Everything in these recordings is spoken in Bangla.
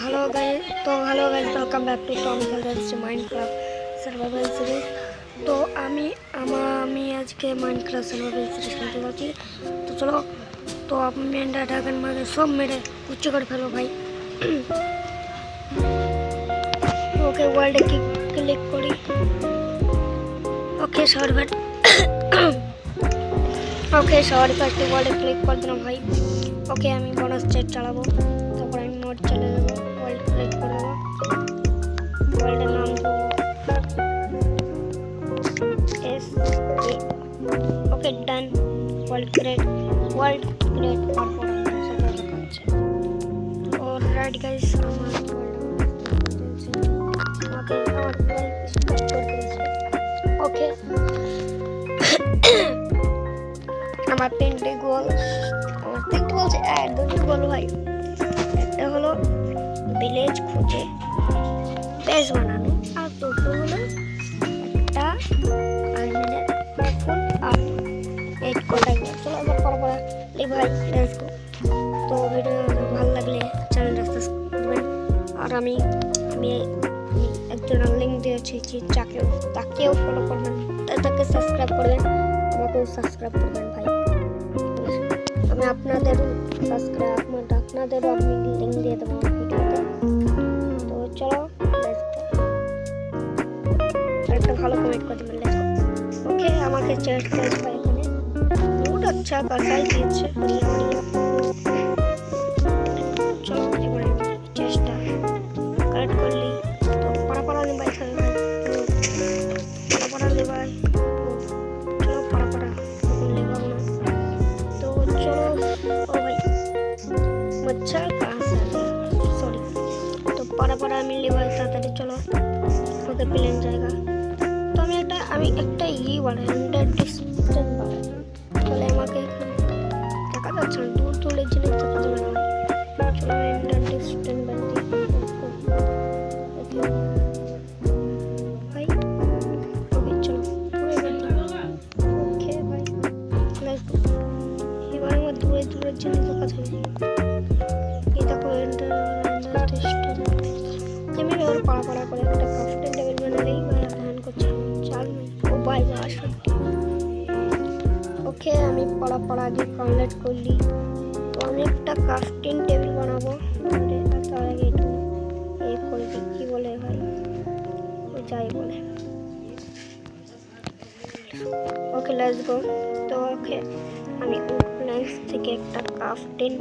Hello guys welcome back to Tom खेल माइनक्राफ्ट सर्वाइवल सीरीज। तो আমি আজকে মাইনক্রাফট সার্ভাইভাল সিরিজ খেলতে যাচ্ছি। তো চলো, তো আমি এন্ডার ড্রাগন মারে সব মেরে উচ্চ করে ফেলো ভাই। ওকে ওয়ার্ল্ডে ক্লিক করি। ওকে সার্ভার ওকে সবার ফার্স্টে ওয়ার্ল্ডে ক্লিক করে দিলাম ভাই। ওকে আমি বোনাস চেট চালাবো, তারপর আমি মোড চলে যাবো, ওয়ার্ল্ড ক্লিক করে দেবো, ওয়ার্ল্ডের নাম দেবো ওকে ডান। ওয়ার্ল্ড ক্রিয়েট তারপর সেটা দেখাচ্ছে। অলরাইট গাইস আমার ওকে আমার তিনটে গোল বলছে একদমই গোল ভাই। একটা হলো ভিলেজ খুঁজে বেস বানানো, আর দুটো হলো একটা আর্মিনের ফুল আর 8 কোটাই। চলো এবার পর ভাই লেটস গো। তো ভিডিও ভালো লাগলে চ্যানেলটা সাবস্ক্রাইব করবেন, আর আমি একজনের লিঙ্ক দিয়েছি তাকেও ফলো করবেন, তাকে সাবস্ক্রাইব করবেন, আমাকেও সাবস্ক্রাইব করবেন ভাই। আমি আপনাদেরও আমি লিঙ্ক দিয়ে দেবো ভিডিওতে। তো চলো একটা ভালো কমেন্ট করে দেবেন। ওকে আমাকে চেস্ট ভাই এখানে বহুত আচ্ছা কাসাই দিয়েছে। চলো এবার চেষ্টা কালেক্ট করলি তো পাড়া নি ভাই, খাবে ভাই পাড়া লে ভাই। চলো পাড়া লেবাবো না। तो चलो ओ भाई मच्छर कहाँ से सॉरी। तो पड़ा मिलने वाला ताড়াতাড়ি चलो ওকে প্লেন জায়গা। তো আমি একটা বানাই এন্ডার ডিস্টেন্স বানাই, তাহলে আমাকে দেখা যাচ্ছে না, দূর জিনিস দেখা যাবে না। চলো এন্ডার ডিস্টেন্স বানাই ভাই। ওকে চলো ওকে ভাই লেটস গো। এবার আমার দূরের জিনিস দেখা যাবে। এই দেখো আমি এবার পাড়া করে একটা ক্রাফটিং টেবিল বানালেই ধ্যান করছে চাল নেই। ও ভাই সত্যি ওকে আমি পাড়া দিয়ে কমপ্লিট করলি। তো আমি একটা ক্রাফটিং টেবিল বানাবো, তার আগে একটু করে দিই কি বলে ভাই, ও যাই বলে। Okay let's go. তো ওকে আমি প্ল্যান্স থেকে একটা ক্রাফটিং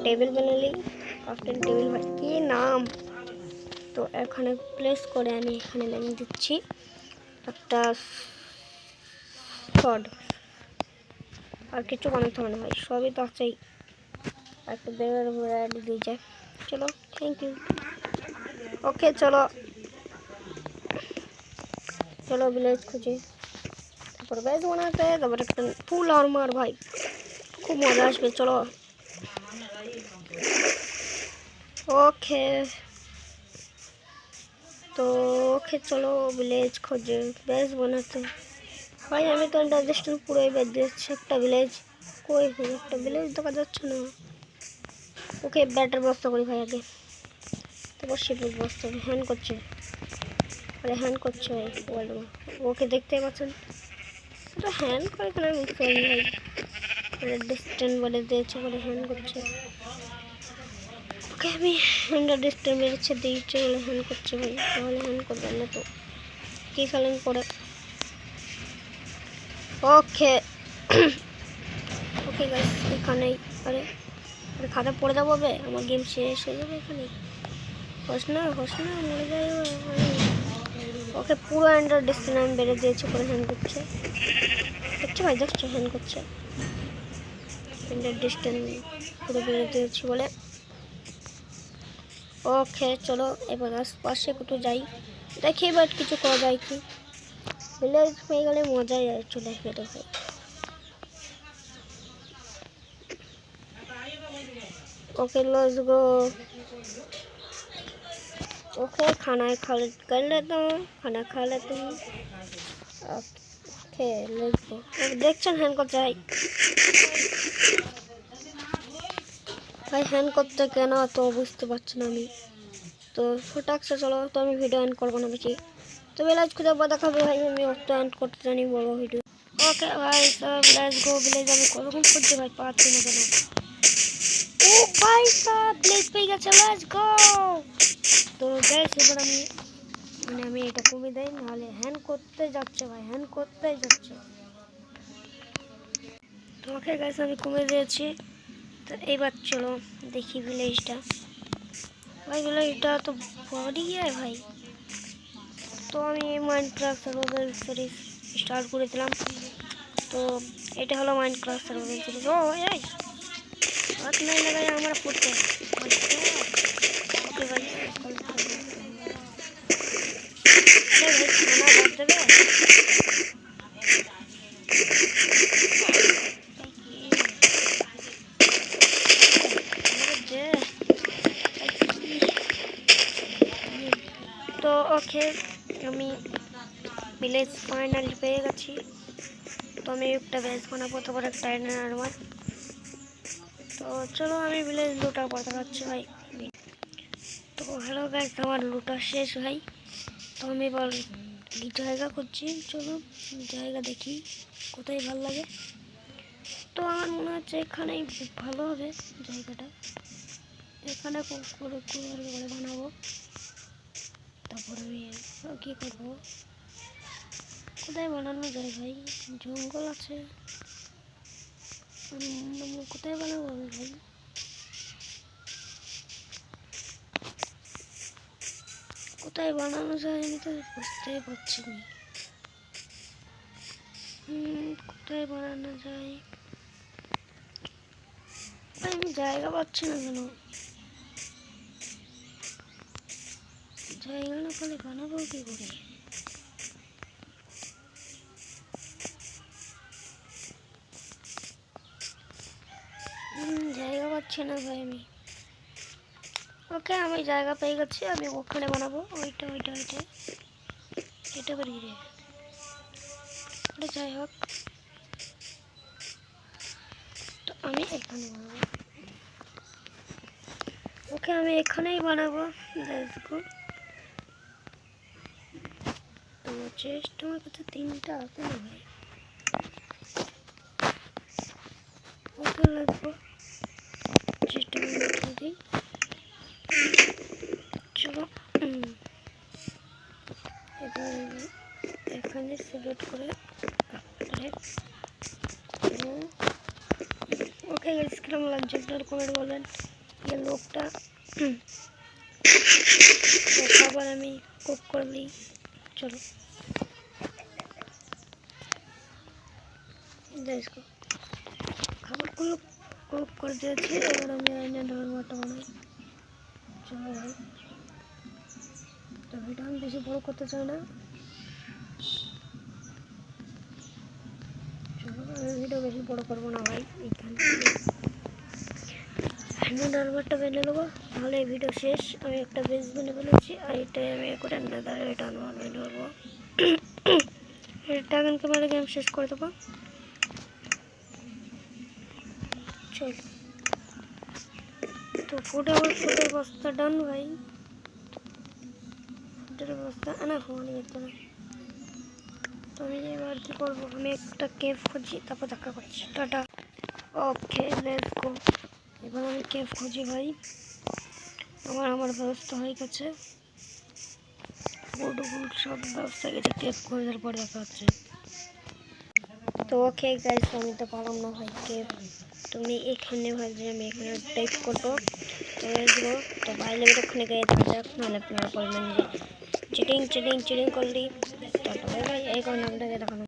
টেবিল বানালি। ক্রাফটিং টেবিল ভাই কি নাম। তো এখানে প্লেস করে আমি এখানে লাগিয়ে দিচ্ছি একটা শর্ট, আর কিছু বানাতে হবে না ভাই, সবই তো আছেই। একটা বেড়ার ভ্যারাইটি দিয়ে যায়। চলো থ্যাংক ইউ। ওকে চলো ভিলেজ খুঁজে তারপর বেস বানাতে, তারপর একটা ফুল আর্মার ভাই খুব মজা আসবে। চলো ওকে তো চলো ভিলেজ খোঁজে বেস বানাতে ভাই। আমি তো ইন্টারনেশনাল পুরোই বেদ দিচ্ছি, একটা ভিলেজ কই ভাই, একটা ভিলেজ দেখা যাচ্ছে না। ওকে ব্যাটার বস্তা করি ভাই আগে, তারপর শিপের বস্তা হ্যান্ড করছে ভাই ওয়ার্ল্ড। ওকে দেখতে পাচ্ছেন তো হ্যান্ড করে কেন বুঝতে পারি ভাই, ডিস্টেন্স বলে দিয়েছে বলে হ্যান্ড করছে। ওকে আমি হ্যান্ডার ডিস্টেন্স বেরোচ্ছে দিয়েছে বলে হ্যান্ড করছে ভাই, তাহলে হ্যান্ড করবেন না তো কী খেলেন করে। ওকে গাইস এখানেই আরে খাতা পড়ে যাবো, আমার গেম শেষ হয়ে যাবে এখানেই। হোস না মরে যাবে। ওকে পুরো হ্যান্ডার ডিস্টেন্স আমি বেড়ে দিয়েছি করে হ্যান্ড করছে ভাই, দেখছো হ্যান্ড করছে হ্যান্ডার ডিস্টেন্স পুরো বেড়ে দিয়েছি বলে। ওকে চলো এবার আশপাশে কোথাও যাই, দেখি এবার কিছু করা যায় কি। ভিলেজ হয়ে গেলে মজাই চলে আসবে তো ভাই। Okay let's go. ओके खाना कर लेता हूँ, खाना खा लेती हूँ। Okay let's go. देखছেন হ্যান্ড করতে ভাই হ্যান্ড করতে কেন তো বুঝতে পারছি না আমি। তো ফটাকছে চলো, তো আমি ভিডিও এন্ড করবো না বেশি। তো ভিলেজ খুঁজে দেখাবে ভাই, আমি তো এন্ড করতে জানি বড় ভিডিও। ওকে ভাই সব লেটস গো ভিলেজ। আমি কতক্ষণ খুঁজছি ভাই, পাচ্ছি না কেন। ও ভাই সব ভিলেজ পেয়ে গেছে, লেটস গো। তো গাইস এবার আমি এটা কমে দেয়, নাহলে হ্যান্ড করতে যাচ্ছে ভাই, হ্যান্ড করতেই যাচ্ছে। তো ওকে গাইস আমি কমে দিয়েছি। তো এবার চলো দেখি ভিলেজটা। ভাই ভিলেজটা তো বড়ই ভাই। তো আমি মাইনক্রাফট সার্ভাইভাল সিরিজ স্টার্ট করেছিলাম। তো এটা হলো মাইনক্রাফট সার্ভাইভাল সিরিজ। ও এই হাত নাই লাগাই আমরা পড়তে। ওকে ভাই খানা বাদ দেবে। তো ওকে আমি ভিলেজ ফাইনালি পেয়ে গেছি। তো আমি একটা বেস বানাবো, তারপর একটা আয়রন আর্মার। তো চলো আমি ভিলেজ লুটার পর দেখাচ্ছি ভাই। তো হ্যালো গাইস, আমার লুটা শেষ ভাই। তো আমি এবার জায়গা করছি, চলো জায়গা দেখি কোথায় ভালো লাগে। তো আমার মনে হচ্ছে এখানেই ভালো হবে জায়গাটা। এখানে করে বানাবো। তারপর আমি কী করবো, কোথায় বানানো যায় ভাই? জঙ্গল আছে, কোথায় বানাবো আমি ভাই? কোথায় বানানো যায় আমি তো বুঝতেই পারছি না। কোথায় বানানো যায় ভাই, আমি জায়গা পাচ্ছি না কেন? জায়গা না পেলে বানাবো কি করে? জায়গা পাচ্ছি না ভাই আমি। ওকে আমি জায়গা পেয়ে গেছি, আমি ওখানে বানাবো। ওইটা এটা বেরিয়ে রে, ওটা যাই হোক। তো আমি এখানে বানাবো। ওকে আমি এখানেই বানাবো। দেখো তোমার চেস্ট আমার কাছে 3টা আছে না ভাই। ওকে লাগবো চেস্টটা রেখে দিই। চলো এবার এখানে সিলেক্ট করে ওকে গাইস কিরকম লাগছে আপনার কমেন্ট বলেন। এই লোকটা খাবার আমি কুক করে দিই। চলো দেখো খাবারগুলো কুক করে দিয়েছি। এবার আমি আয়রন আর্মারটা বানাই। চলো ভাই, তো ভিডিও আমি বেশি বড় করতে চাই না। চলো আমি ভিডিও বেশি বড় করবো না ভাই। এইখানে আয়রন আর্মারটা বেঁধে নেবো, তাহলে এই ভিডিও শেষ। আমি একটা বেস বেঁধে ফেলেছি, আর এটাই আমি করে নেদার এটা আর্মার বেঁধে নেবো। এটা এখন ক্যামেরা গেম শেষ করে দেবো। চল তো ফুটের বস্তা ডান ভাই। ফুটের বস্তা না হওয়ানি যেত না। তো আমি এবার কী করবো, আমি একটা কেভ খুঁজি, তারপর দেখা করছি। টাটা। Okay let's go. এবার আমি কেভ খুঁজি ভাই। আমার ব্যবস্থা হয়ে গেছে, বুট সব ব্যবস্থা গেছে। কেভ খোঁজার পর দেখা হচ্ছে। তো ওকে গাইস আমি তো পারলাম না ভাই কেভ। তুমি এখানে ভাবছি আমি এখানে টাইপ করবো। তো ভাই লেগে ওখানে গিয়ে দেখা যাক, নাহলে আপনারা বলবেন যে চিটিং করলি। তো ভাই এই কারণে আপনাকে দেখানো